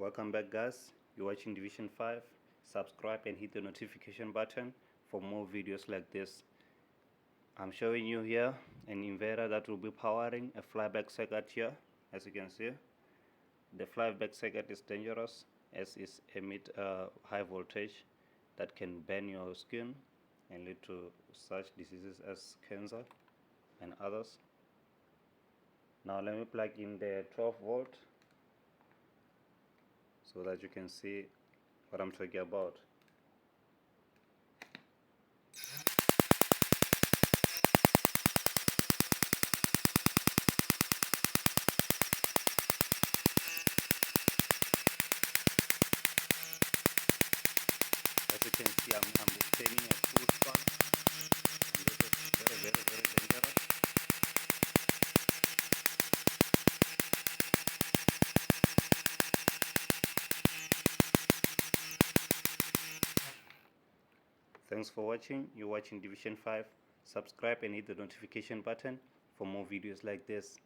Welcome back, guys. You're watching Division 5. Subscribe and hit the notification button for more videos like this. I'm showing you here an inverter that will be powering a flyback circuit here. As you can see, the flyback circuit is dangerous as it emits high voltage that can burn your skin and lead to such diseases as cancer and others. Now let me plug in the 12 volt so that you can see what I'm talking about. As you can see, I'm obtaining a full spark, and this is very dangerous. Thanks for watching. You're watching Division 5. Subscribe and hit the notification button for more videos like this.